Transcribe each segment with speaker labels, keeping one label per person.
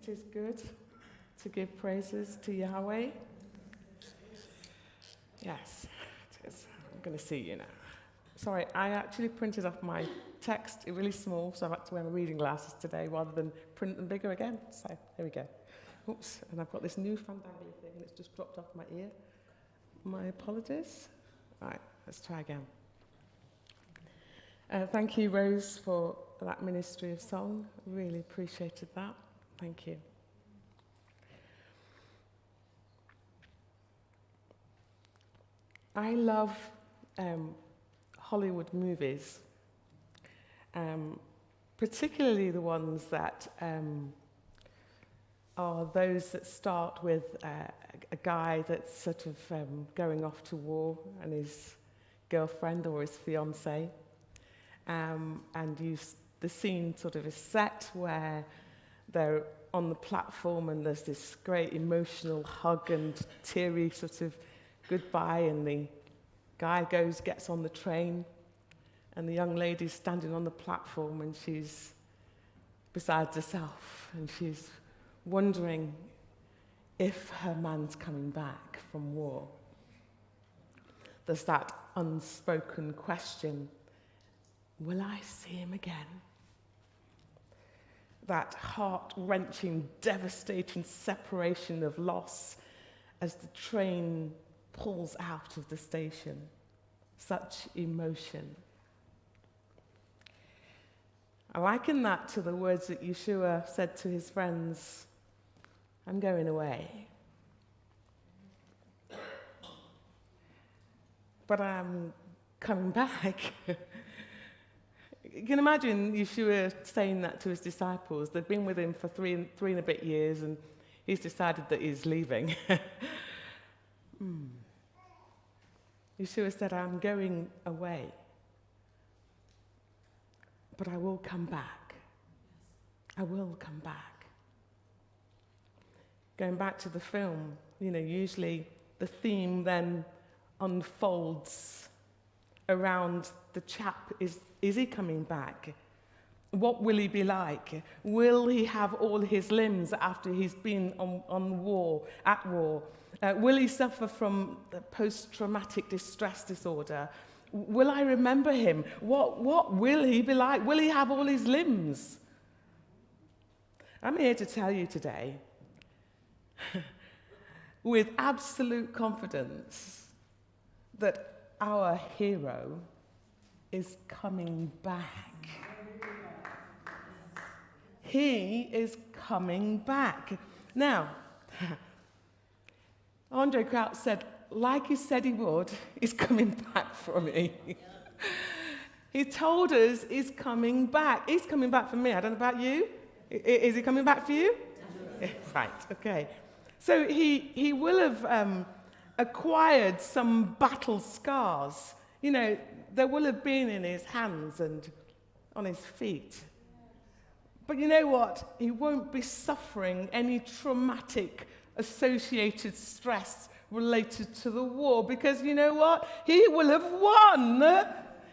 Speaker 1: It is good to give praises to Yahweh. Yes, it is. I'm going to see you now. Sorry, I actually printed off my text really small, so I've had to wear my reading glasses today rather than print them bigger again. So here we go. Oops, and I've got this new fandangly thing and it's just dropped off my ear. My apologies. Right, let's try again. Thank you, Rose, for that ministry of song. Really appreciated that. Thank you. I love Hollywood movies, particularly the ones that are those that start with a guy that's sort of going off to war and his girlfriend or his fiancée. And the scene sort of is set where they're on the platform and there's this great emotional hug and teary sort of goodbye, and the guy gets on the train, and the young lady's standing on the platform and she's beside herself and she's wondering if her man's coming back from war. There's that unspoken question, will I see him again? That heart-wrenching, devastating separation of loss as the train pulls out of the station. Such emotion. I liken that to the words that Yeshua said to his friends, I'm going away. But I'm coming back. You can imagine Yeshua saying that to his disciples. They'd been with him for three and a bit years, and he's decided that he's leaving. Yeshua said, I'm going away, but I will come back. I will come back. Going back to the film, usually the theme then unfolds around the chap. Is he coming back? What will he be like? Will he have all his limbs after he's been at war? Will he suffer from the post-traumatic distress disorder? Will I remember him? What will he be like? Will he have all his limbs? I'm here to tell you today, with absolute confidence, that our hero is coming back. He is coming back. Now, Andre Kraut said, like he said he would, he's coming back for me. He told us he's coming back. He's coming back for me. I don't know about you. Is he coming back for you? Right, okay. So he will have acquired some battle scars. There will have been in his hands and on his feet. But you know what? He won't be suffering any traumatic associated stress related to the war, because you know what? He will have won.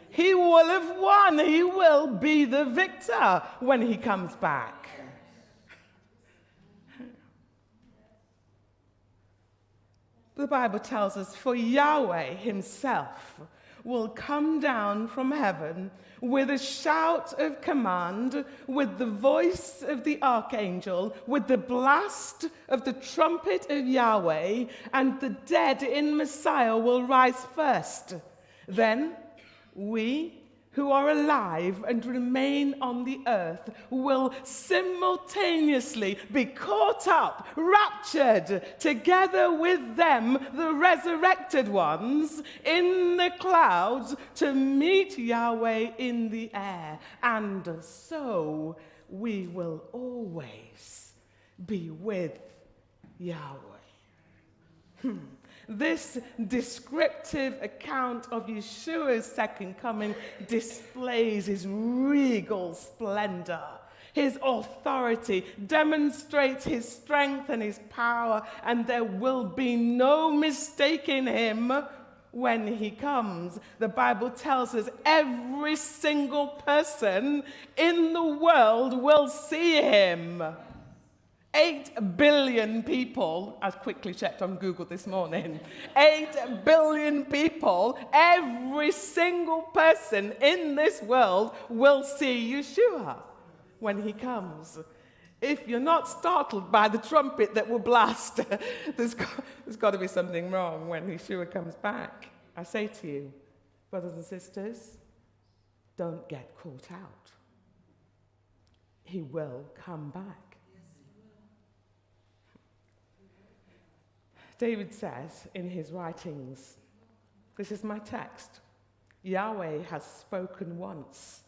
Speaker 1: He will have won. He will be the victor when he comes back. The Bible tells us, for Yahweh himself will come down from heaven with a shout of command, with the voice of the archangel, with the blast of the trumpet of Yahweh, and the dead in Messiah will rise first. Then we who are alive and remain on the earth will simultaneously be caught up, raptured together with them, the resurrected ones, in the clouds to meet Yahweh in the air. And so we will always be with Yahweh. This descriptive account of Yeshua's second coming displays his regal splendor. His authority demonstrates his strength and his power, and there will be no mistaking him when he comes. The Bible tells us every single person in the world will see him. 8 billion people, I quickly checked on Google this morning, 8 billion people, every single person in this world will see Yeshua when he comes. If you're not startled by the trumpet that will blast, there's got to be something wrong when Yeshua comes back. I say to you, brothers and sisters, don't get caught out. He will come back. David says in his writings, this is my text, Yahweh has spoken once.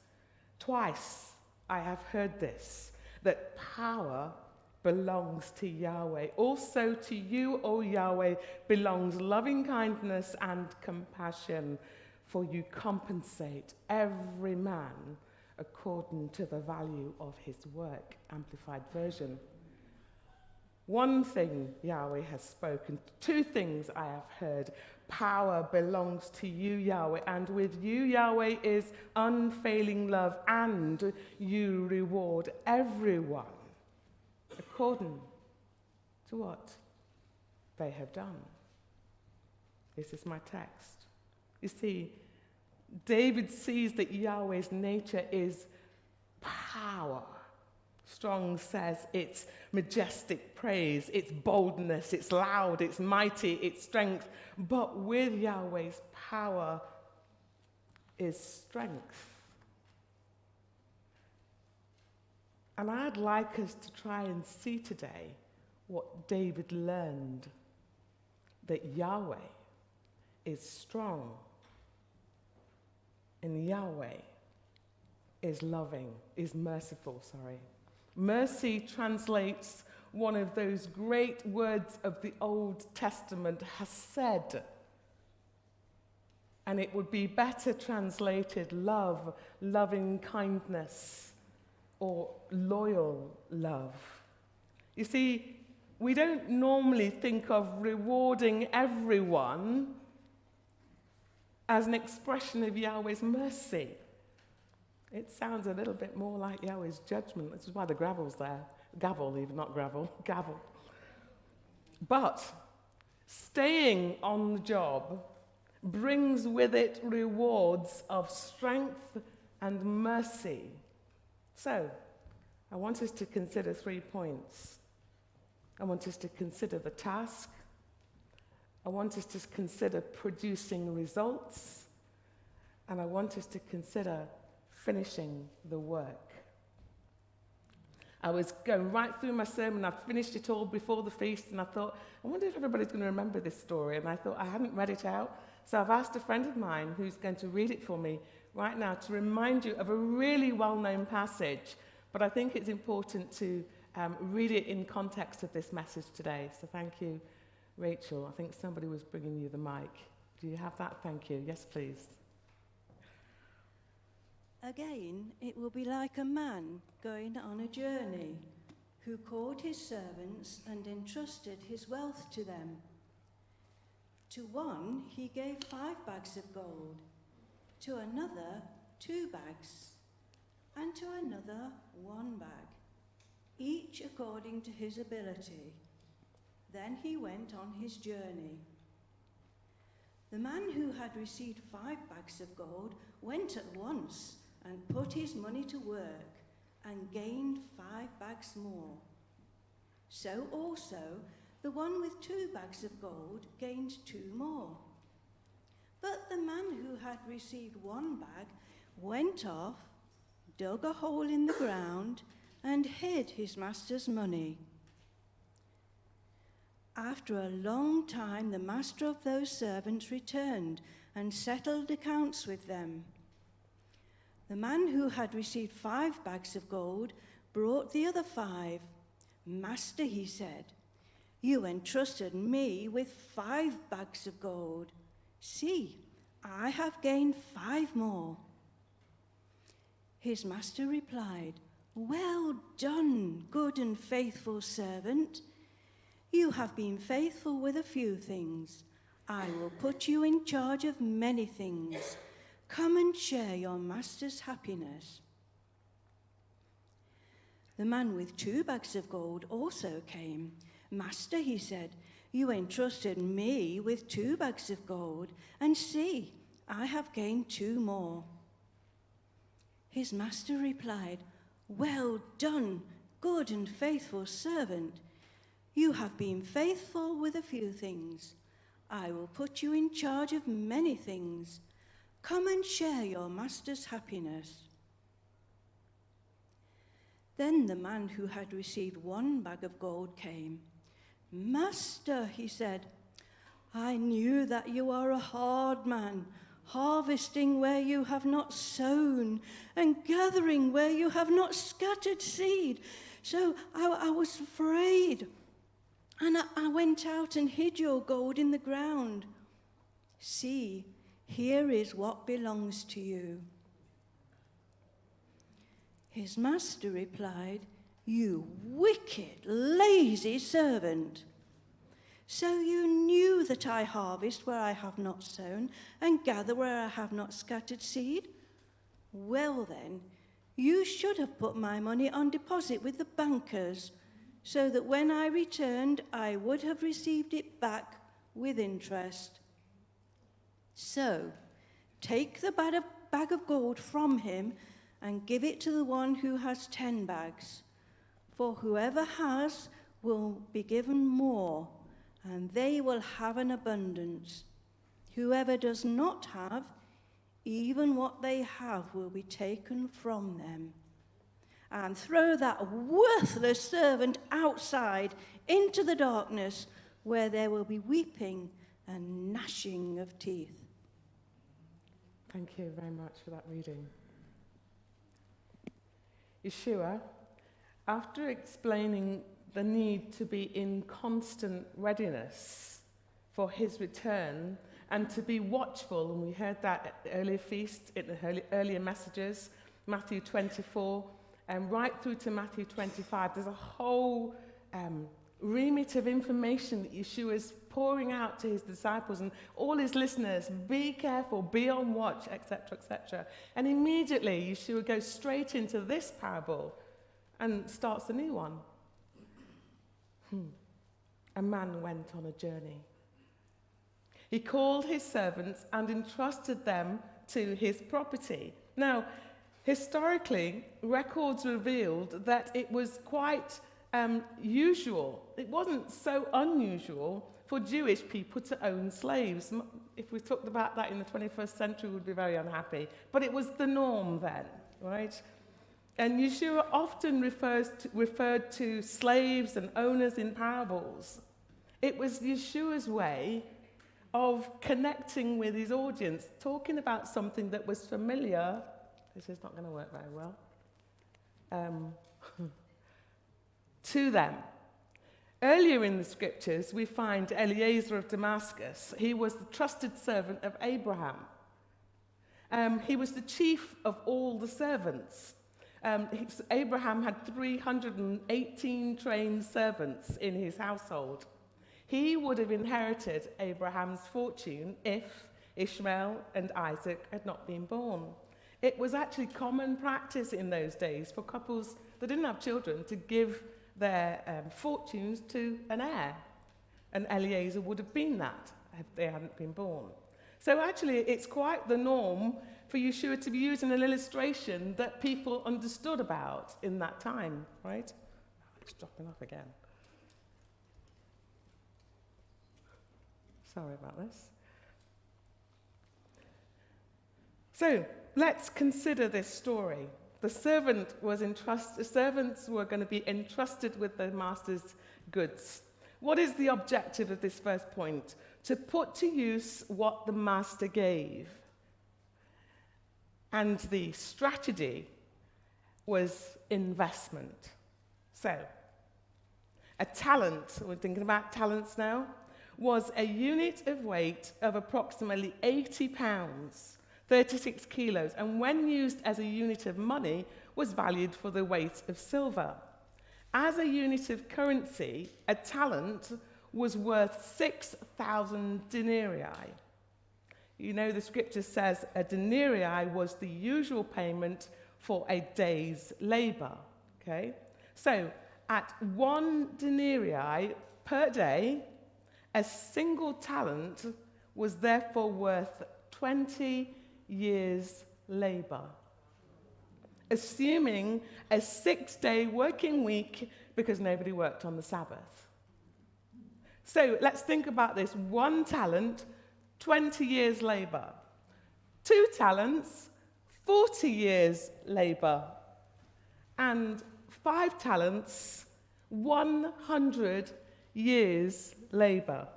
Speaker 1: Twice I have heard this, that power belongs to Yahweh. Also to you, O Yahweh, belongs loving kindness and compassion, for you compensate every man according to the value of his work. Amplified version. One thing Yahweh has spoken, two things I have heard. Power belongs to you, Yahweh, and with you, Yahweh, is unfailing love, and you reward everyone according to what they have done. This is my text. You see, David sees that Yahweh's nature is power. Strong says it's majestic praise, it's boldness, it's loud, it's mighty, it's strength. But with Yahweh's power is strength. And I'd like us to try and see today what David learned, that Yahweh is strong and Yahweh is loving, is merciful, Mercy translates one of those great words of the Old Testament, hesed. And it would be better translated love, loving kindness, or loyal love. You see, we don't normally think of rewarding everyone as an expression of Yahweh's mercy. It sounds a little bit more like Yahweh's judgment. This is why the gravel's there. Gavel, even, not gravel. Gavel. But staying on the job brings with it rewards of strength and mercy. So, I want us to consider 3 points. I want us to consider the task. I want us to consider producing results. And I want us to consider finishing the work. I was going right through my sermon. I finished it all before the feast, and I thought, I wonder if everybody's going to remember this story. And I thought, I hadn't read it out. So I've asked a friend of mine who's going to read it for me right now to remind you of a really well-known passage. But I think it's important to read it in context of this message today. So thank you, Rachel. I think somebody was bringing you the mic. Do you have that? Thank you. Yes, please.
Speaker 2: Again, it will be like a man going on a journey, who called his servants and entrusted his wealth to them. To one he gave 5 bags of gold, to another 2 bags, and to another 1 bag, each according to his ability. Then he went on his journey. The man who had received 5 bags of gold went at once and put his money to work, and gained 5 bags more. So also the one with 2 bags of gold gained 2 more. But the man who had received 1 bag went off, dug a hole in the ground, and hid his master's money. After a long time, the master of those servants returned and settled accounts with them. The man who had received 5 bags of gold brought the other 5. Master, he said, you entrusted me with 5 bags of gold. See, I have gained 5 more. His master replied, well done, good and faithful servant. You have been faithful with a few things. I will put you in charge of many things. Come and share your master's happiness. The man with 2 bags of gold also came. Master, he said, you entrusted me with 2 bags of gold, and see, I have gained 2 more. His master replied, well done, good and faithful servant. You have been faithful with a few things. I will put you in charge of many things. Come and share your master's happiness. Then the man who had received 1 bag of gold came. Master, he said, I knew that you are a hard man, harvesting where you have not sown and gathering where you have not scattered seed. So I was afraid, and I went out and hid your gold in the ground. See, here is what belongs to you. His master replied, you wicked, lazy servant. So you knew that I harvest where I have not sown and gather where I have not scattered seed? Well then, you should have put my money on deposit with the bankers, so that when I returned, I would have received it back with interest. So, take the bag of gold from him and give it to the one who has 10 bags. For whoever has will be given more, and they will have an abundance. Whoever does not have, even what they have will be taken from them. And throw that worthless servant outside into the darkness, where there will be weeping and gnashing of teeth.
Speaker 1: Thank you very much for that reading. Yeshua, after explaining the need to be in constant readiness for his return and to be watchful, and we heard that at the earlier feast, in the earlier messages, Matthew 24, and right through to Matthew 25, there's a whole remit of information that Yeshua is pouring out to his disciples and all his listeners. Be careful, be on watch, etc., etc. And immediately Yeshua goes straight into this parable and starts a new one. A man went on a journey. He called his servants and entrusted them to his property. Now, historically, records revealed that it was quite usual. It wasn't so unusual for Jewish people to own slaves. If we talked about that in the 21st century, we would be very unhappy. But it was the norm then, right? And Yeshua often referred to slaves and owners in parables. It was Yeshua's way of connecting with his audience, talking about something that was familiar. This is not going to work very well. To them. Earlier in the scriptures, we find Eliezer of Damascus. He was the trusted servant of Abraham. He was the chief of all the servants. Abraham had 318 trained servants in his household. He would have inherited Abraham's fortune if Ishmael and Isaac had not been born. It was actually common practice in those days for couples that didn't have children to give their fortunes to an heir. And Eliezer would have been that if they hadn't been born. So actually, it's quite the norm for Yeshua to be using an illustration that people understood about in that time, right? It's dropping off again. Sorry about this. So let's consider this story. The servants were going to be entrusted with the master's goods. What is the objective of this first point? To put to use what the master gave. And the strategy was investment. So, a talent, we're thinking about talents now, was a unit of weight of approximately 80 pounds. 36 kilos, and when used as a unit of money, was valued for the weight of silver. As a unit of currency, a talent was worth 6,000 denarii. You know, the scripture says a denarii was the usual payment for a day's labor, okay? So at 1 denarii per day, a single talent was therefore worth 20 years' labor, assuming a 6-day working week because nobody worked on the Sabbath. So let's think about this. 1 talent, 20 years' labor. 2 talents, 40 years' labor. And 5 talents, 100 years' labor.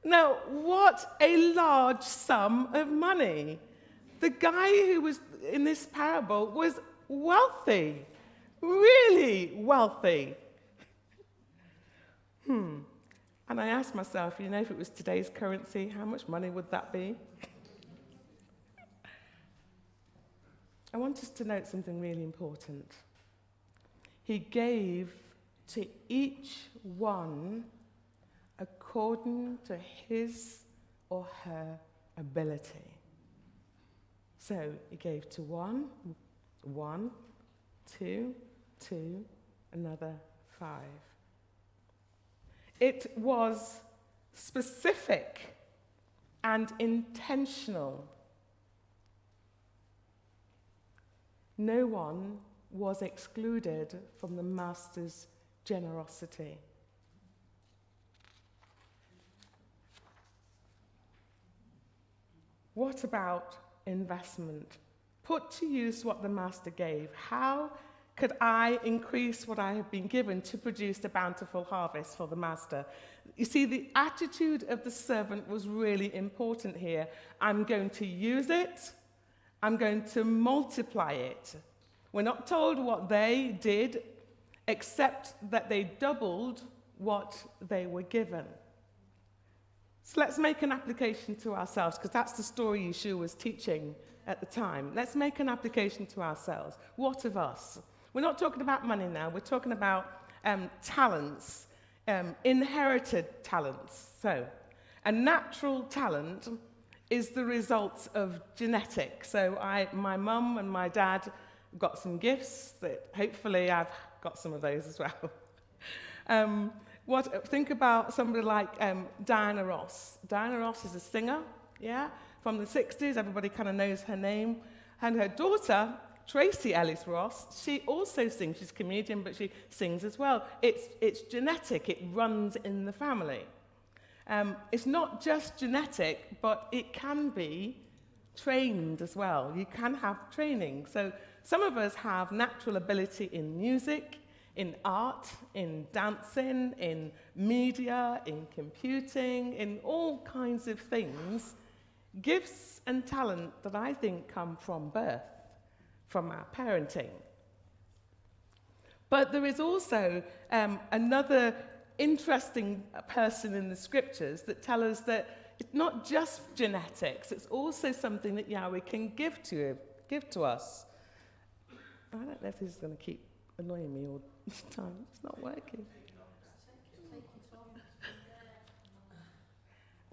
Speaker 1: Now, what a large sum of money. The guy who was in this parable was wealthy, really wealthy. And I asked myself, if it was today's currency, how much money would that be? I want us to note something really important. He gave to each one according to his or her ability. So he gave to one, 2, another 5. It was specific and intentional. No one was excluded from the master's generosity. What about investment? Put to use what the master gave. How could I increase what I have been given to produce a bountiful harvest for the master? You see, the attitude of the servant was really important here. I'm going to use it. I'm going to multiply it. We're not told what they did, except that they doubled what they were given. So let's make an application to ourselves, because that's the story Yeshua was teaching at the time. Let's make an application to ourselves. What of us? We're not talking about money now. We're talking about talents, inherited talents. So a natural talent is the result of genetics. So my mum and my dad got some gifts that hopefully I've got some of those as well. Think about somebody like Diana Ross. Diana Ross is a singer, from the 60s. Everybody kind of knows her name. And her daughter, Tracy Ellis Ross, she also sings. She's a comedian, but she sings as well. It's genetic. It runs in the family. It's not just genetic, but it can be trained as well. You can have training. So some of us have natural ability in music, in art, in dancing, in media, in computing, in all kinds of things. Gifts and talent that I think come from birth, from our parenting. But there is also another interesting person in the scriptures that tell us that it's not just genetics, it's also something that Yahweh can give to us. I don't know if this is going to keep annoying me all the time. It's not working.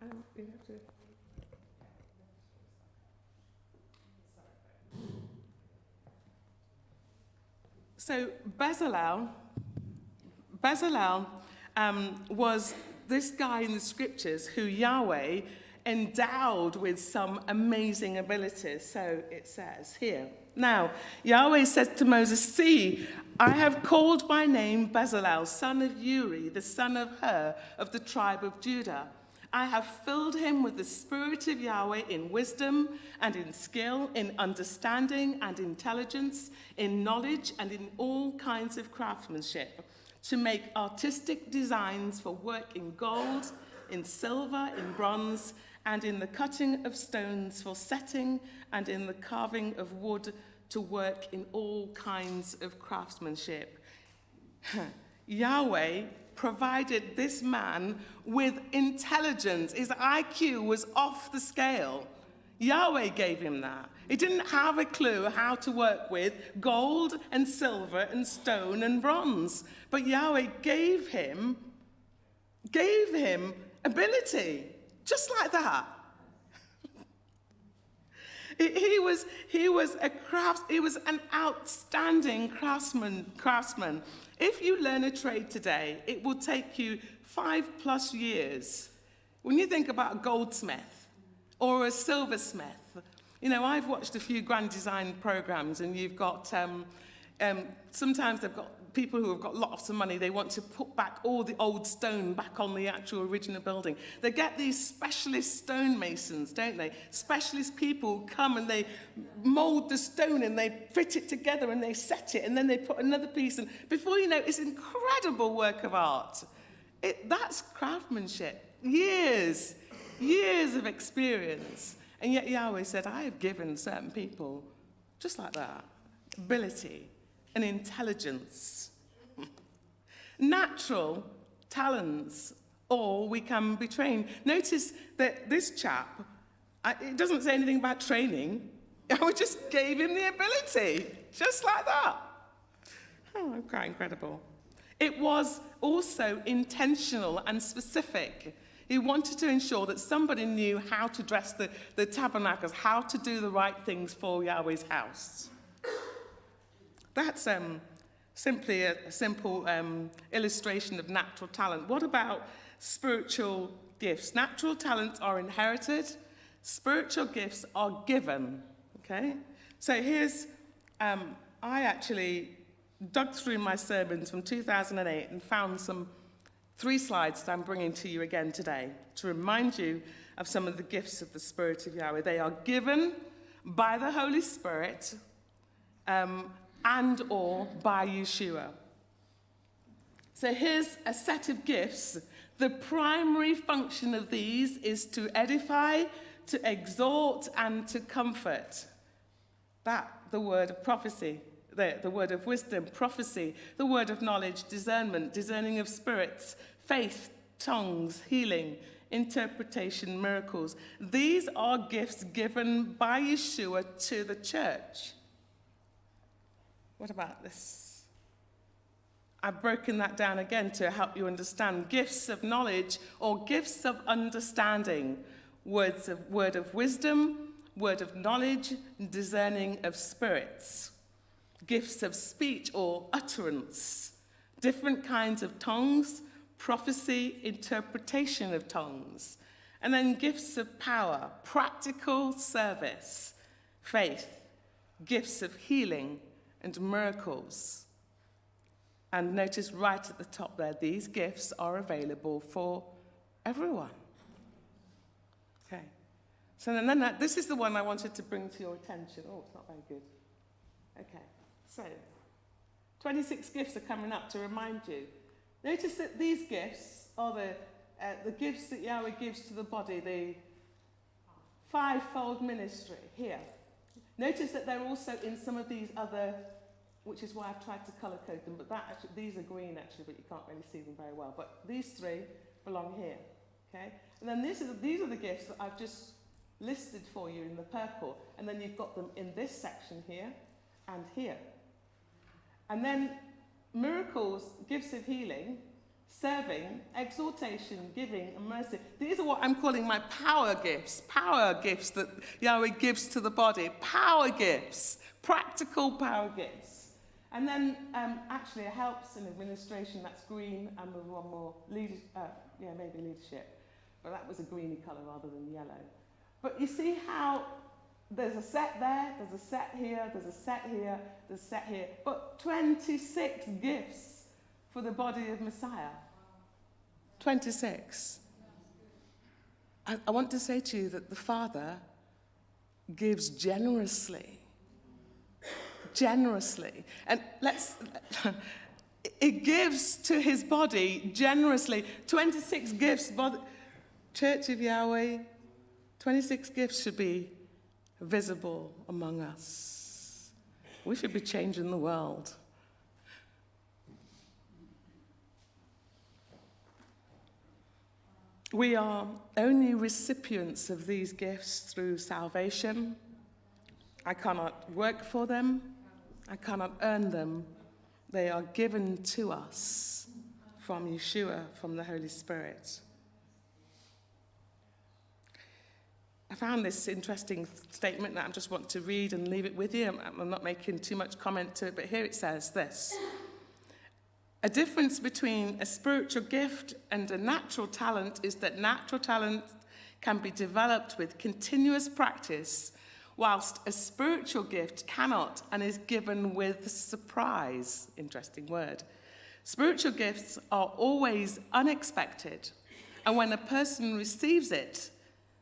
Speaker 1: You have to... So Bezalel was this guy in the scriptures who Yahweh endowed with some amazing abilities. So it says here. Now, Yahweh said to Moses, "See, I have called by name Bezalel, son of Uri, the son of Hur, of the tribe of Judah. I have filled him with the spirit of Yahweh in wisdom and in skill, in understanding and intelligence, in knowledge and in all kinds of craftsmanship, to make artistic designs for work in gold, in silver, in bronze, and in the cutting of stones for setting, and in the carving of wood, to work in all kinds of craftsmanship." Yahweh provided this man with intelligence. His IQ was off the scale. Yahweh gave him that. He didn't have a clue how to work with gold and silver and stone and bronze. But Yahweh gave him ability, just like that. He was an outstanding craftsman. If you learn a trade today, it will take you 5+ years. When you think about a goldsmith or a silversmith, I've watched a few grand design programs, and you've got, sometimes they've got people who have got lots of money. They want to put back all the old stone back on the actual original building. They get these specialist stonemasons, don't they? Specialist people who come and they mold the stone and they fit it together and they set it, and then they put another piece. And before you know it, it's an incredible work of art. That's craftsmanship. Years of experience. And yet Yahweh said, I have given certain people, just like that, ability and intelligence, natural talents, or we can be trained. Notice that this chap, it doesn't say anything about training. I just gave him the ability, just like that. Oh, quite incredible. It was also intentional and specific. He wanted to ensure that somebody knew how to dress the tabernacles, how to do the right things for Yahweh's house. That's simply a simple illustration of natural talent. What about spiritual gifts? Natural talents are inherited. Spiritual gifts are given. Okay? So here's, I actually dug through my sermons from 2008 and found 3 slides that I'm bringing to you again today to remind you of some of the gifts of the Spirit of Yahweh. They are given by the Holy Spirit and or by Yeshua. So here's a set of gifts. The primary function of these is to edify, to exhort, and to comfort. The word of prophecy, the word of wisdom, prophecy, the word of knowledge, discernment, discerning of spirits, faith, tongues, healing, interpretation, miracles. These are gifts given by Yeshua to the church. What about this? I've broken that down again to help you understand. Gifts of knowledge or gifts of understanding. Word of wisdom, word of knowledge, discerning of spirits. Gifts of speech or utterance. Different kinds of tongues, prophecy, interpretation of tongues. And then gifts of power, practical service, faith, gifts of healing, and miracles. And notice right at the top there, these gifts are available for everyone. Okay. So then this is the one I wanted to bring to your attention. Oh, it's not very good. Okay. So 26 gifts are coming up to remind you. Notice that these gifts are the gifts that Yahweh gives to the body, the 5-fold ministry here. Notice that they're also in some of these other, which is why I've tried to colour code them, but these are green actually, but you can't really see them very well. But these 3 belong here, okay? And then these are the gifts that I've just listed for you in the purple, and then you've got them in this section here and here. And then miracles, gifts of healing, serving, exhortation, giving, and mercy. These are what I'm calling my power gifts that Yahweh gives to the body. Power gifts, practical power gifts. And then actually it helps in administration, that's green, and with one more, maybe leadership. But that was a greeny colour rather than yellow. But you see how there's a set there, there's a set here, there's a set here, there's a set here. But 26 gifts for the body of Messiah. 26. I want to say to you that the Father gives generously. Generously. And it gives to his body generously. 26 gifts. Church of Yahweh, 26 gifts should be visible among us. We should be changing the world. We are only recipients of these gifts through salvation. I cannot work for them. I cannot earn them. They are given to us from Yeshua, from the Holy Spirit. I found this interesting statement that I just want to read and leave it with you. I'm not making too much comment to it, but here it says this. A difference between a spiritual gift and a natural talent is that natural talent can be developed with continuous practice, whilst a spiritual gift cannot and is given with surprise. Interesting word. Spiritual gifts are always unexpected, and when a person receives it,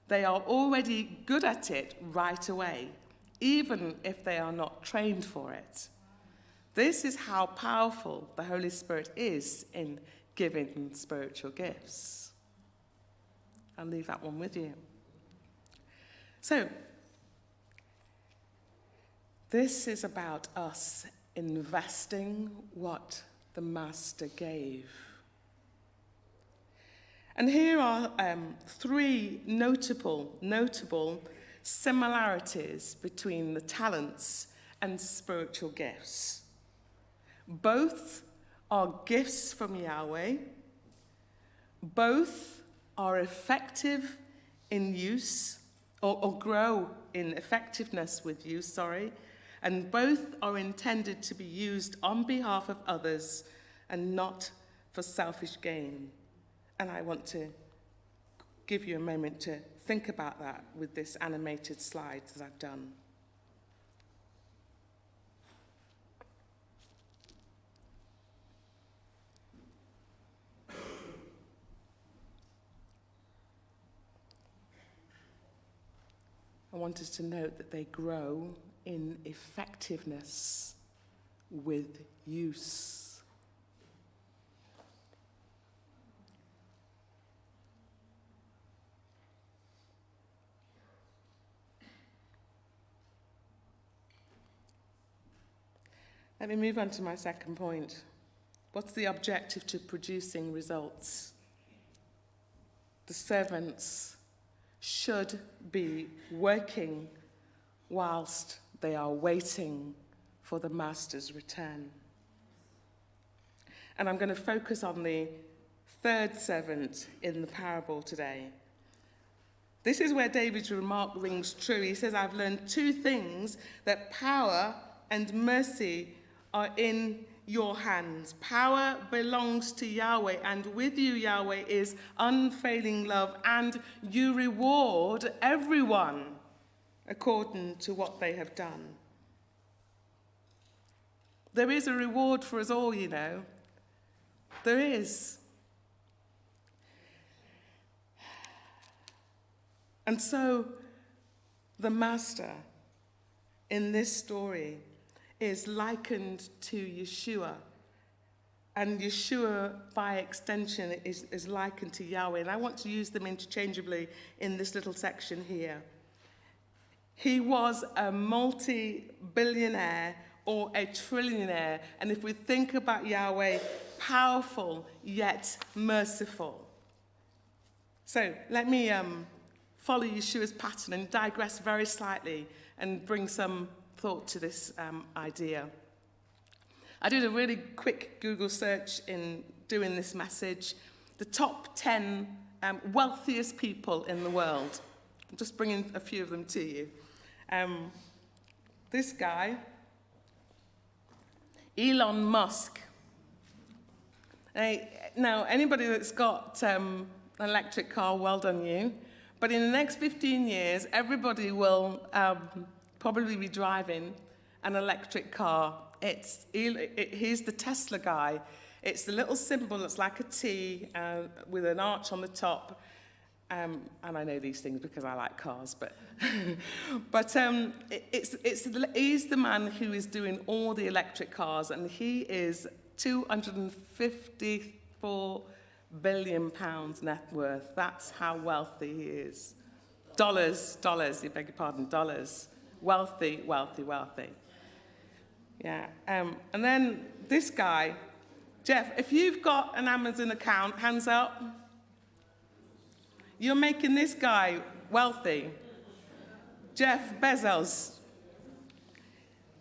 Speaker 1: they are already good at it right away, even if they are not trained for it. This is how powerful the Holy Spirit is in giving spiritual gifts. I'll leave that one with you. So, this is about us investing what the Master gave. And here are three notable similarities between the talents and spiritual gifts. Both are gifts from Yahweh. Both are effective in use, or grow in effectiveness with use, and both are intended to be used on behalf of others and not for selfish gain. And I want to give you a moment to think about that with this animated slide that I've done. I want us to note that they grow in effectiveness with use. Let me move on to my second point. What's the objective to producing results? The servants should be working whilst they are waiting for the master's return. And I'm going to focus on the third servant in the parable today. This is where David's remark rings true. He says, I've learned two things, that power and mercy are in your hands. Power belongs to Yahweh, and with you, Yahweh, is unfailing love, and you reward everyone according to what they have done. There is a reward for us all, you know. There is. And so, the master in this story is likened to Yeshua. And Yeshua, by extension, is likened to Yahweh. And I want to use them interchangeably in this little section here. He was a multi-billionaire or a trillionaire. And if we think about Yahweh, powerful yet merciful. So let me follow Yeshua's pattern and digress very slightly and bring some thought to this idea. I did a really quick Google search in doing this message. The top 10 wealthiest people in the world. I'm just bringing a few of them to you. This guy, Elon Musk. Now, anybody that's got an electric car, well done you. But in the next 15 years, everybody will probably be driving an electric car. He's the Tesla guy. It's the little symbol that's like a T with an arch on the top. And I know these things because I like cars, but he's the man who is doing all the electric cars, and he is £254 billion net worth. That's how wealthy he is. Dollars, you beg your pardon, dollars. Wealthy. Yeah. And then this guy, Jeff, if you've got an Amazon account, hands up. You're making this guy wealthy. Jeff Bezos.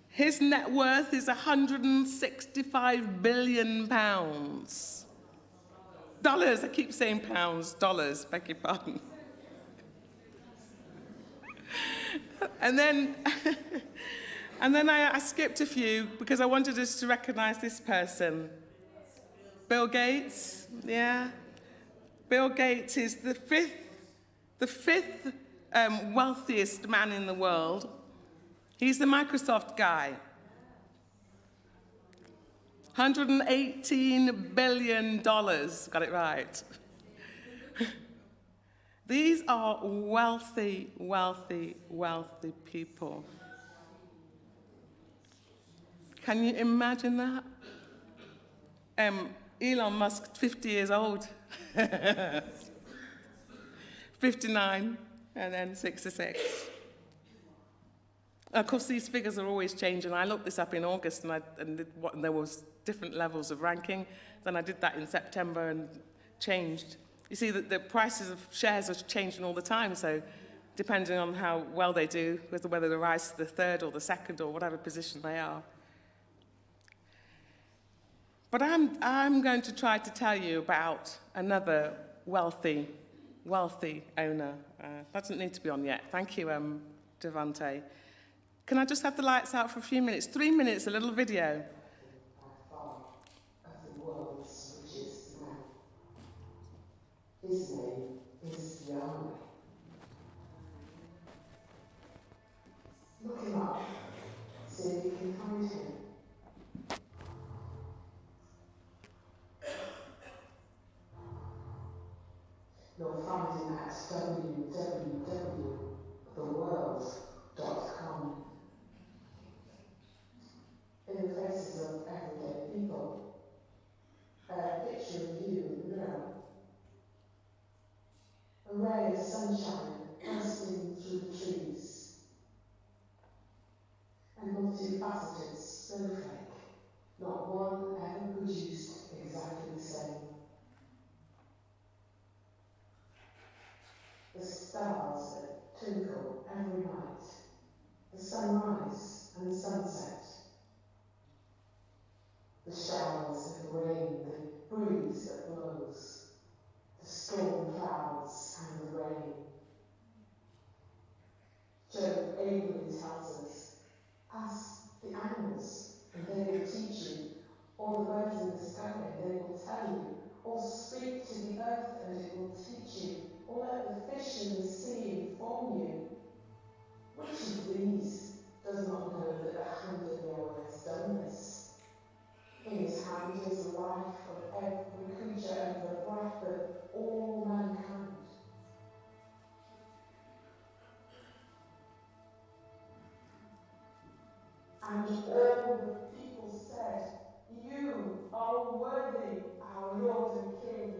Speaker 1: His net worth is £165 billion. Dollars, I keep saying pounds, dollars, beg your pardon. And then, and then I skipped a few because I wanted us to recognize this person. Bill Gates, yeah. Bill Gates is the fifth wealthiest man in the world. He's the Microsoft guy. $118 billion, got it right. These are wealthy, wealthy, wealthy people. Can you imagine that? Elon Musk, 50 years old. 59, and then 66. Of course, these figures are always changing. I looked this up in August, and there was different levels of ranking. Then I did that in September and changed. You see that the prices of shares are changing all the time, so depending on how well they do, whether they rise to the third or the second or whatever position they are. But I'm going to try to tell you about another wealthy owner. Doesn't need to be on yet. Thank you, Devante. Can I just have the lights out for a few minutes? 3 minutes, a little video.
Speaker 3: His name is Yahweh. Look him up, see if you can find him. You'll find him at www.theworld.com. In the faces of everyday people, a picture of you in the mirror. A ray of sunshine bursting through the trees, and multifaceted snowflake, not one ever produced exactly the same. The stars that twinkle every night, the sunrise and the sunset, the showers of rain, the breeze that blows, the storm clouds and the rain. Job ably tells us, ask the animals and they will teach you, or the birds in the sky and they will tell you, or speak to the earth and it will teach you, or let the fish in the sea inform you. Which of these does not know that the hand of Yahweh has done this? In his hand is the life of every creature and the breath of all mankind. And all the people said, you are worthy, our Lord and King,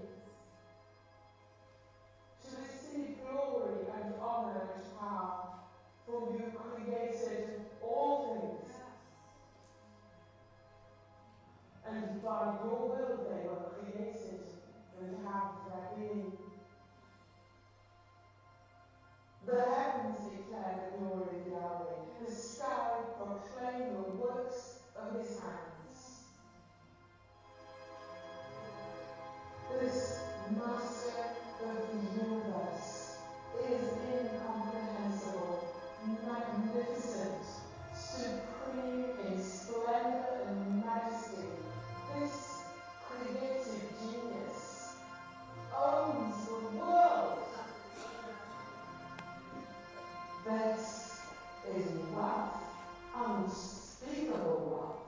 Speaker 3: to receive glory and honor and power, for you created all things. And by your will they were created and have their being. The heavens declare the glory of Yahweh. The sky proclaim the works of his hands. This master of the universe is incomprehensible, magnificent, supreme in splendor and majesty. This creative genius owns the world. This is wealth, unspeakable wealth.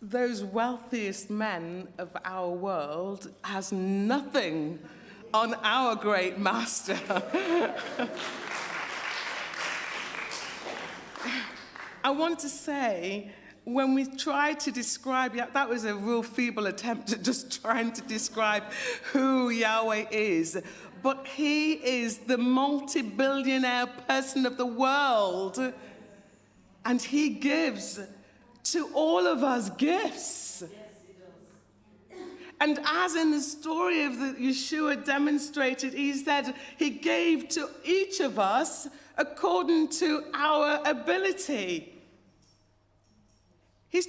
Speaker 1: Those wealthiest men of our world has nothing on our great master. I want to say, when we try to describe, that was a real feeble attempt at just trying to describe who Yahweh is, but he is the multi-billionaire person of the world, and he gives to all of us gifts. And as in the story of the Yeshua demonstrated, he said he gave to each of us according to our ability. He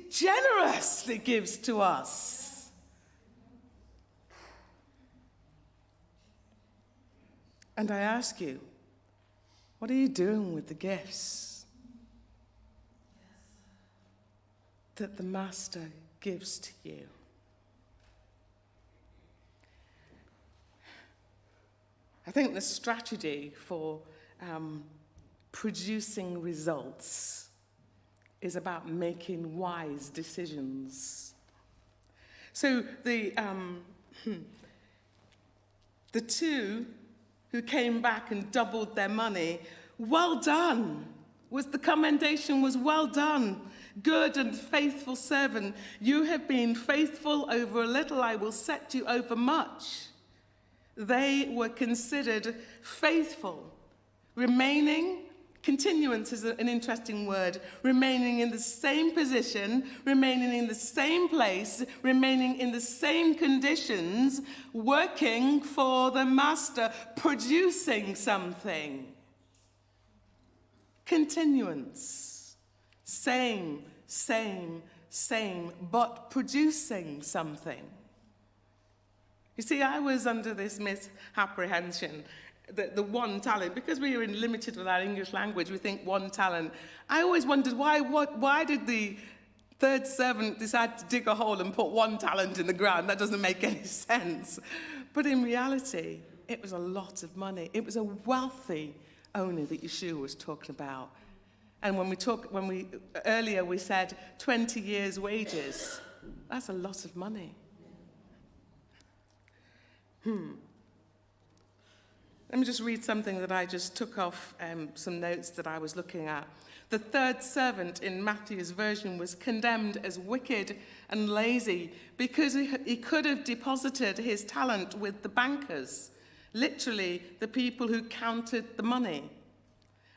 Speaker 1: generously gives to us. And I ask you, what are you doing with the gifts that the Master gives to you? I think the strategy for producing results is about making wise decisions. So the two who came back and doubled their money, well done, the commendation was well done, good and faithful servant. You have been faithful over a little, I will set you over much. They were considered faithful, remaining. Continuance is an interesting word. Remaining in the same position, remaining in the same place, remaining in the same conditions, working for the Master, producing something. Continuance. Same, but producing something. You see, I was under this misapprehension that the one talent, because we are limited with our English language, we think one talent. I always wondered why did the third servant decide to dig a hole and put one talent in the ground? That doesn't make any sense. But in reality, it was a lot of money. It was a wealthy owner that Yeshua was talking about. And earlier we said 20 years' wages. That's a lot of money. Let me just read something that I just took off some notes that I was looking at. The third servant in Matthew's version was condemned as wicked and lazy because he could have deposited his talent with the bankers, literally the people who counted the money.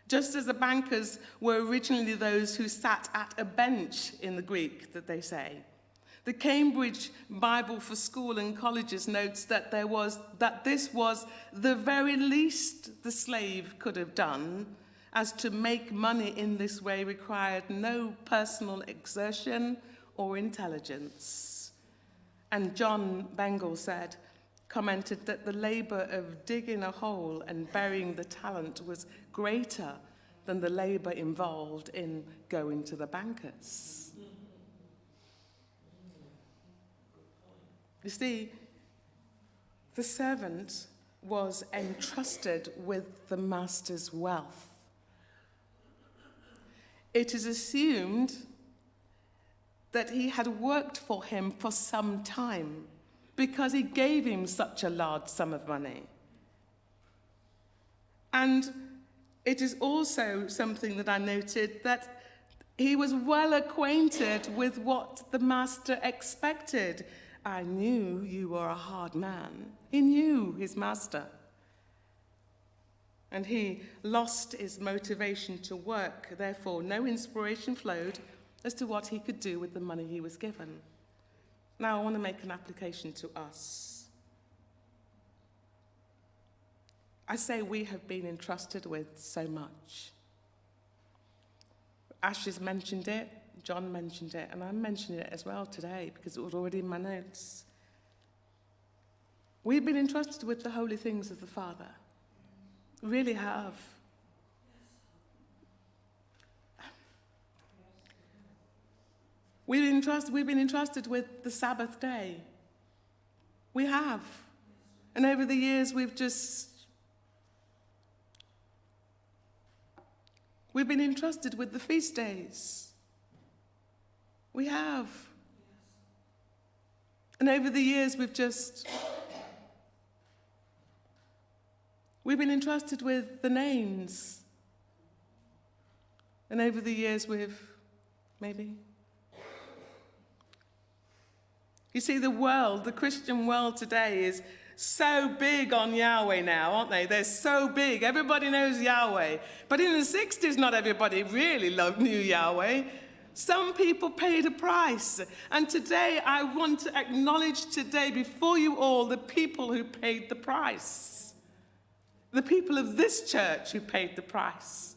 Speaker 1: Just as the bankers were originally those who sat at a bench in the Greek, that they say. The Cambridge Bible for School and Colleges notes that this was the very least the slave could have done, as to make money in this way required no personal exertion or intelligence. And John Bengal commented that the labor of digging a hole and burying the talent was greater than the labor involved in going to the bankers. You see, the servant was entrusted with the master's wealth. It is assumed that he had worked for him for some time because he gave him such a large sum of money. And it is also something that I noted that he was well acquainted with what the master expected. I knew you were a hard man. He knew his master. And he lost his motivation to work. Therefore, no inspiration flowed as to what he could do with the money he was given. Now, I want to make an application to us. I say we have been entrusted with so much. Ash has mentioned it. John mentioned it, and I'm mentioning it as well today because it was already in my notes. We've been entrusted with the holy things of the Father. We really have. We've been entrusted with the Sabbath day. We have. And over the years, we've been entrusted with the feast days. We have. And over the years, we've been entrusted with the names. And over the years, maybe. You see, the Christian world today is so big on Yahweh now, aren't they? They're so big. Everybody knows Yahweh. But in the 60s, not everybody really knew Yahweh. Some people paid a price. And today, I want to acknowledge before you all the people who paid the price. The people of this church who paid the price.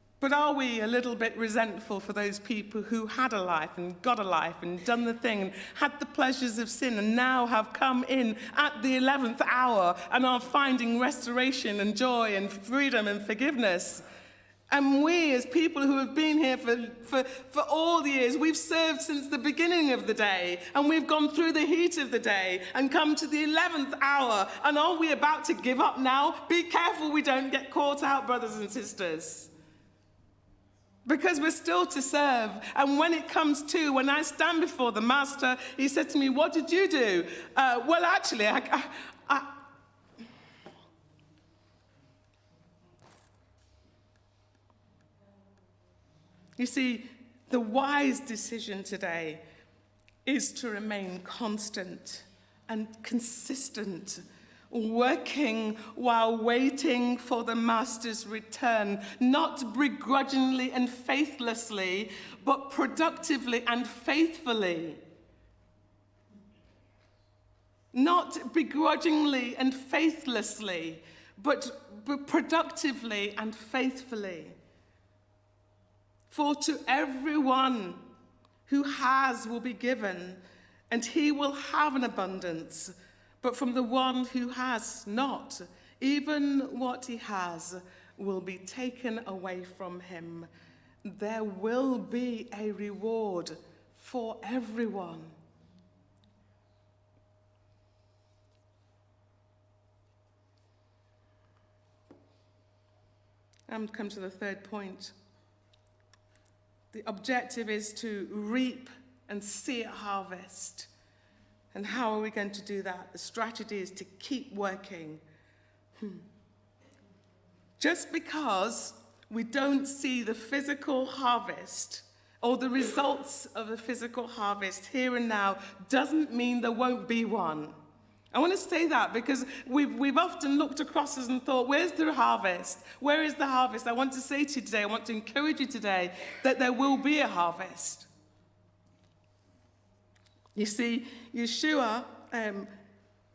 Speaker 1: But are we a little bit resentful for those people who had a life and got a life and done the thing and had the pleasures of sin and now have come in at the 11th hour and are finding restoration and joy and freedom and forgiveness? And we, as people who have been here for all the years, we've served since the beginning of the day, and we've gone through the heat of the day and come to the 11th hour, and are we about to give up now? Be careful we don't get caught out, brothers and sisters. Because we're still to serve. And when it comes to, when I stand before the master, he said to me, what did you do? Well, actually, you see, the wise decision today is to remain constant and consistent, working while waiting for the master's return, not begrudgingly and faithlessly, but productively and faithfully. Not begrudgingly and faithlessly, but productively and faithfully. For to everyone who has will be given, and he will have an abundance. But from the one who has not, even what he has will be taken away from him. There will be a reward for everyone. And come to the third point. The objective is to reap and see a harvest. And how are we going to do that? The strategy is to keep working. Just because we don't see the physical harvest or the results of the physical harvest here and now doesn't mean there won't be one. I want to say that because we've often looked across us and thought, where's the harvest? Where is the harvest? I want to say to you today, I want to encourage you today that there will be a harvest. You see, Yeshua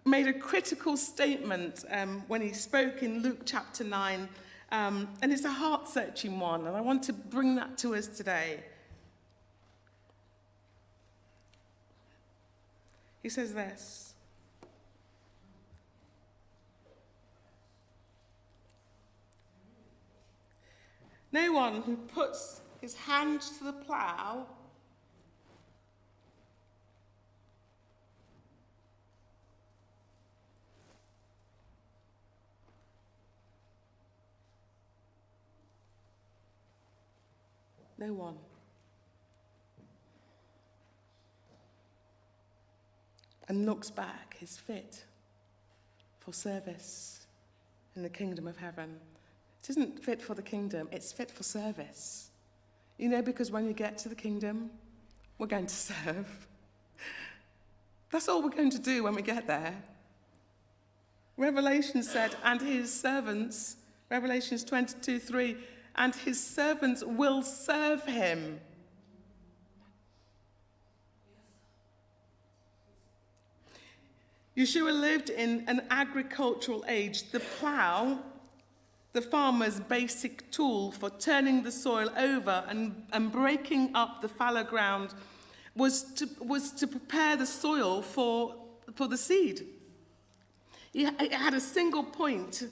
Speaker 1: made a critical statement when he spoke in Luke chapter 9, and it's a heart-searching one, and I want to bring that to us today. He says this: no one who puts his hand to the plough no one. And looks back is fit for service in the kingdom of heaven. It isn't fit for the kingdom, it's fit for service. You know, because when you get to the kingdom, we're going to serve. That's all we're going to do when we get there. Revelation said, and his servants, Revelations 22:3, and his servants will serve him. Yeshua lived in an agricultural age. The plough, the farmer's basic tool for turning the soil over and breaking up the fallow ground, was to prepare the soil for the seed. It had a single point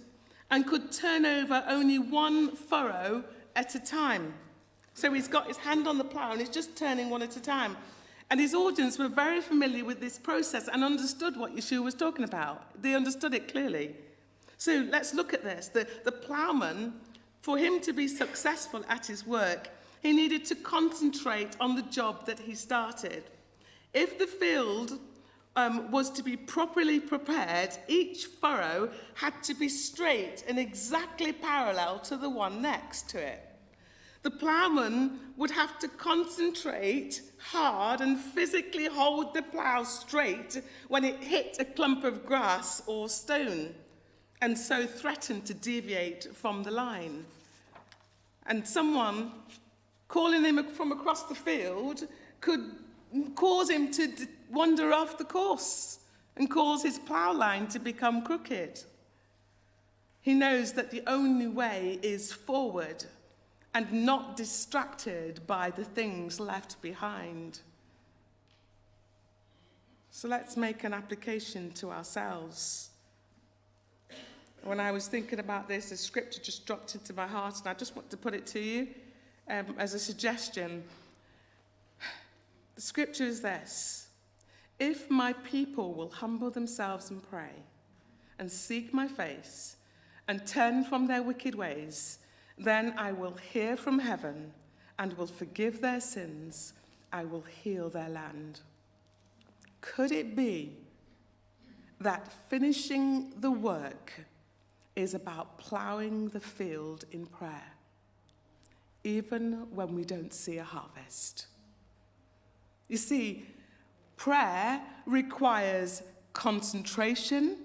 Speaker 1: and could turn over only one furrow at a time. So he's got his hand on the plough and he's just turning one at a time. And his audience were very familiar with this process and understood what Yeshua was talking about. They understood it clearly. So let's look at this. The ploughman, for him to be successful at his work, he needed to concentrate on the job that he started. If the field was to be properly prepared, each furrow had to be straight and exactly parallel to the one next to it. The ploughman would have to concentrate hard and physically hold the plough straight when it hit a clump of grass or stone, and so threatened to deviate from the line. And someone calling him from across the field could cause him to wander off the course and cause his plough line to become crooked. He knows that the only way is forward, and not distracted by the things left behind. So let's make an application to ourselves. When I was thinking about this, the scripture just dropped into my heart, and I just want to put it to you as a suggestion. The scripture is this: if my people will humble themselves and pray and seek my face and turn from their wicked ways, then I will hear from heaven and will forgive their sins. I will heal their land. Could it be that finishing the work is about ploughing the field in prayer, even when we don't see a harvest? You see, prayer requires concentration,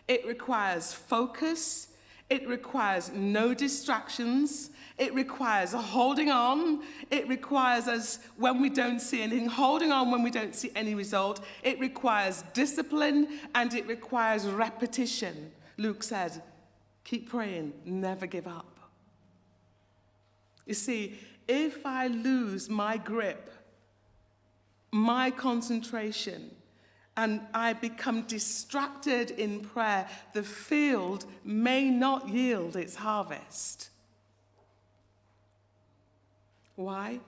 Speaker 1: it requires focus, it requires no distractions. It requires a holding on. It requires us, when we don't see anything, holding on when we don't see any result. It requires discipline, and it requires repetition. Luke said, keep praying, never give up. You see, if I lose my grip, my concentration, and I become distracted in prayer, the field may not yield its harvest. Why?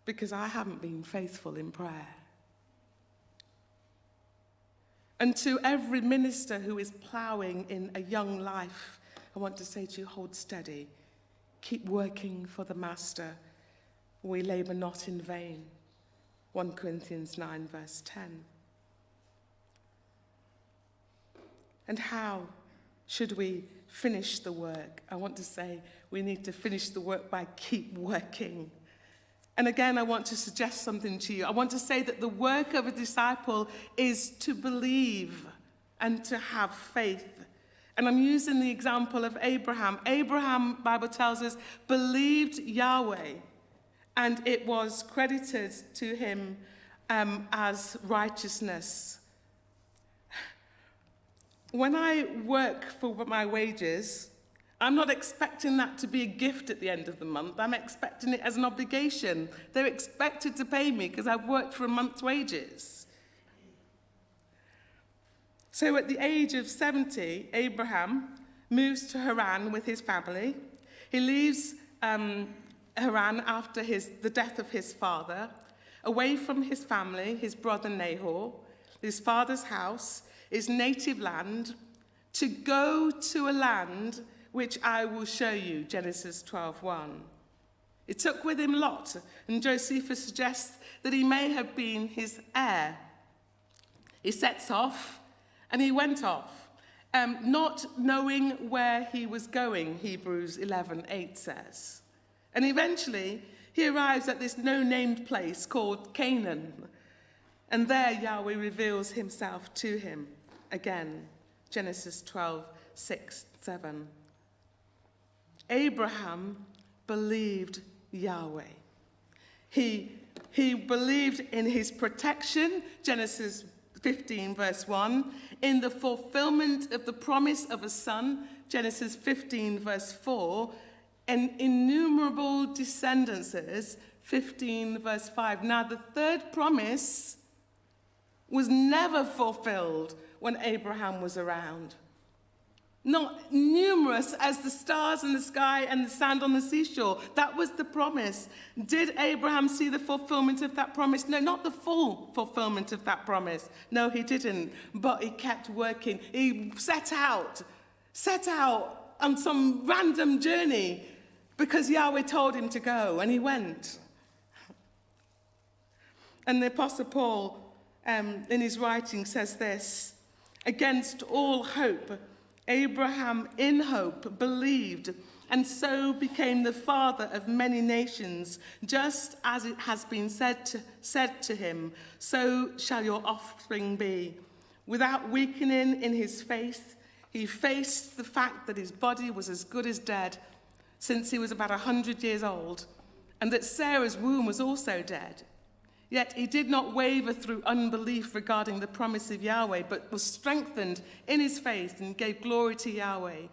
Speaker 1: Because I haven't been faithful in prayer. And to every minister who is ploughing in a young life, I want to say to you, hold steady. Keep working for the Master. We labour not in vain. 1 Corinthians 9, verse 10. And how should we finish the work? I want to say we need to finish the work by keep working. And again, I want to suggest something to you. I want to say that the work of a disciple is to believe and to have faith. And I'm using the example of Abraham. Abraham, Bible tells us, believed Yahweh, and it was credited to him as righteousness. When I work for my wages, I'm not expecting that to be a gift at the end of the month. I'm expecting it as an obligation. They're expected to pay me because I've worked for a month's wages. So at the age of 70, Abraham moves to Haran with his family. He leaves Haran after the death of his father, away from his family, his brother Nahor, his father's house, his native land, to go to a land which I will show you, Genesis 12:1. He took with him Lot, and Josephus suggests that he may have been his heir. He sets off, and he went off, not knowing where he was going, Hebrews 11:8 says. And eventually, he arrives at this no-named place called Canaan, and there Yahweh reveals himself to him again, Genesis 12:6-7. Abraham believed Yahweh. He believed in his protection, Genesis 15, verse 1, in the fulfillment of the promise of a son, Genesis 15, verse 4, and innumerable descendances, 15, verse 5. Now, the third promise was never fulfilled when Abraham was around. Not numerous as the stars in the sky and the sand on the seashore. That was the promise. Did Abraham see the fulfillment of that promise? No, not the full fulfillment of that promise. No, he didn't. But he kept working. He set out on some random journey because Yahweh told him to go, and he went. And the Apostle Paul, in his writing, says this: against all hope, Abraham in hope believed, and so became the father of many nations, just as it has been said to him, so shall your offspring be. Without weakening in his faith, he faced the fact that his body was as good as dead, since he was about 100 years old, and that Sarah's womb was also dead. Yet he did not waver through unbelief regarding the promise of Yahweh, but was strengthened in his faith and gave glory to Yahweh,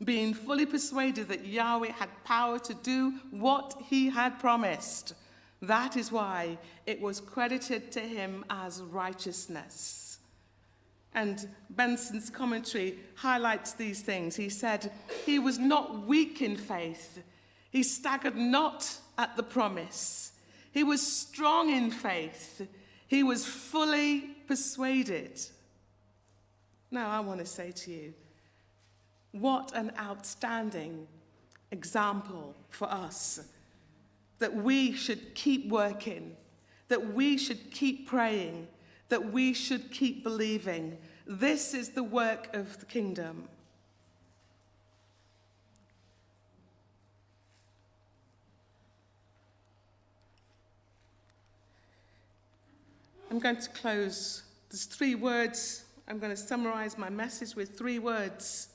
Speaker 1: being fully persuaded that Yahweh had power to do what he had promised. That is why it was credited to him as righteousness. And Benson's commentary highlights these things. He said, he was not weak in faith. He staggered not at the promise. He was strong in faith. He was fully persuaded. Now I want to say to you, what an outstanding example for us, that we should keep working, that we should keep praying, that we should keep believing. This is the work of the kingdom. I'm going to close. There's 3 words. I'm going to summarize my message with 3 words.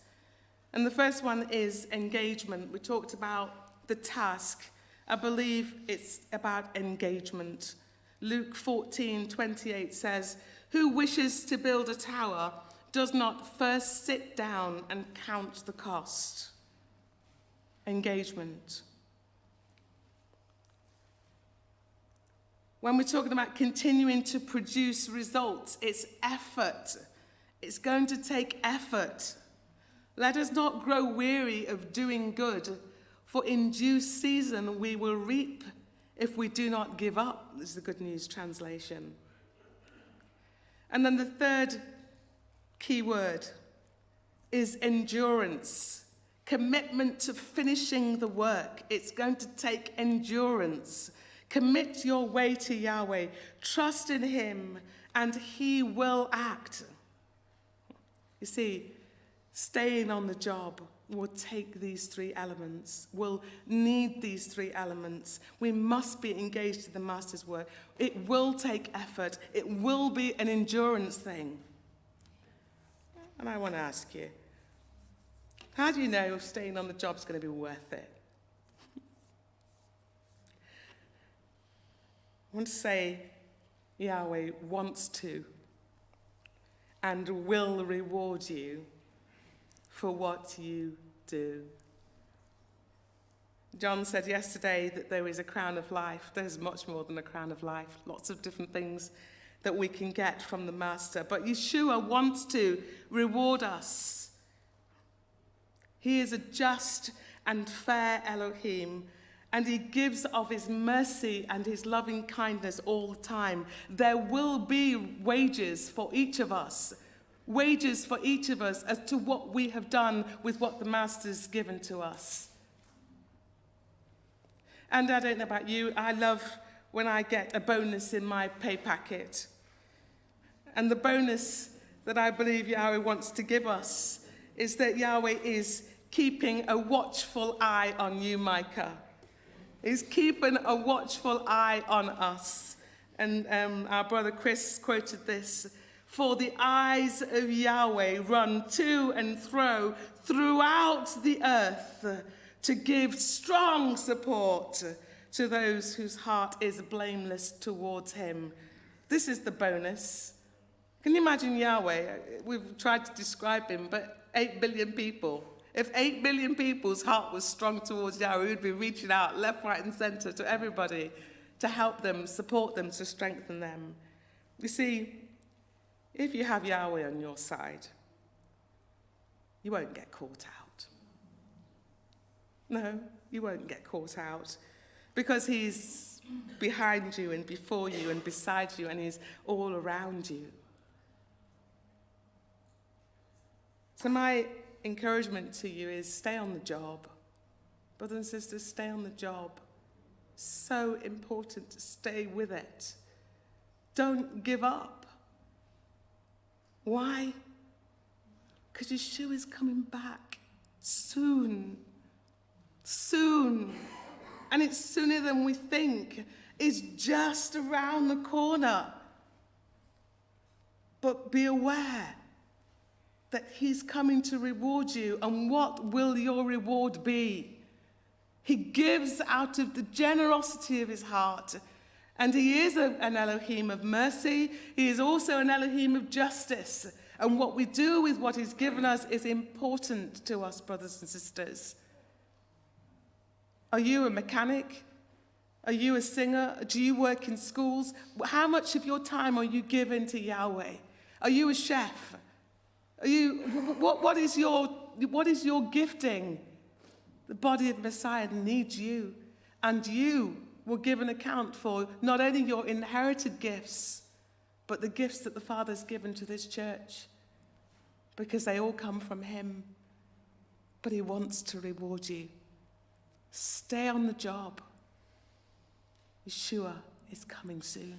Speaker 1: And the first one is engagement. We talked about the task. I believe it's about engagement. Luke 14:28 says, "Who wishes to build a tower does not first sit down and count the cost." Engagement. When we're talking about continuing to produce results, it's effort. It's going to take effort. Let us not grow weary of doing good, for in due season we will reap if we do not give up. This is the Good News translation. And then the third key word is endurance. Commitment to finishing the work. It's going to take endurance. Commit your way to Yahweh. Trust in him, and he will act. You see, staying on the job will take these 3 elements. We'll need these 3 elements. We must be engaged in the Master's work. It will take effort. It will be an endurance thing. And I want to ask you, how do you know if staying on the job is going to be worth it? I want to say Yahweh wants to and will reward you for what you do. John said yesterday that there is a crown of life. There's much more than a crown of life. Lots of different things that we can get from the Master. But Yeshua wants to reward us. He is a just and fair Elohim, and he gives of his mercy and his loving kindness all the time. There will be wages for each of us. Wages for each of us as to what we have done with what the Master's given to us. And I don't know about you, I love when I get a bonus in my pay packet. And the bonus that I believe Yahweh wants to give us is that Yahweh is keeping a watchful eye on you, Micah. He's keeping a watchful eye on us. And our brother Chris quoted this: "For the eyes of Yahweh run to and fro throughout the earth to give strong support to those whose heart is blameless towards him." This is the bonus. Can you imagine Yahweh? We've tried to describe him, but 8 billion people. If 8 billion people's heart was strong towards Yahweh, we'd be reaching out left, right, and center to everybody to help them, support them, to strengthen them. You see, if you have Yahweh on your side, you won't get caught out. No, you won't get caught out, because he's behind you and before you and beside you, and he's all around you. So my encouragement to you is stay on the job. Brothers and sisters, stay on the job. So important to stay with it. Don't give up. Why? Because Yeshua is coming back soon. Soon. And it's sooner than we think. It's just around the corner. But be aware that he's coming to reward you. And what will your reward be? He gives out of the generosity of his heart. And he is an Elohim of mercy. He is also an Elohim of justice. And what we do with what he's given us is important to us, brothers and sisters. Are you a mechanic? Are you a singer? Do you work in schools? How much of your time are you given to Yahweh? Are you a chef? What is your gifting? The body of Messiah needs you, and you will give an account for not only your inherited gifts, but the gifts that the Father's given to this church, because they all come from him. But he wants to reward you. Stay on the job. Yeshua is coming soon.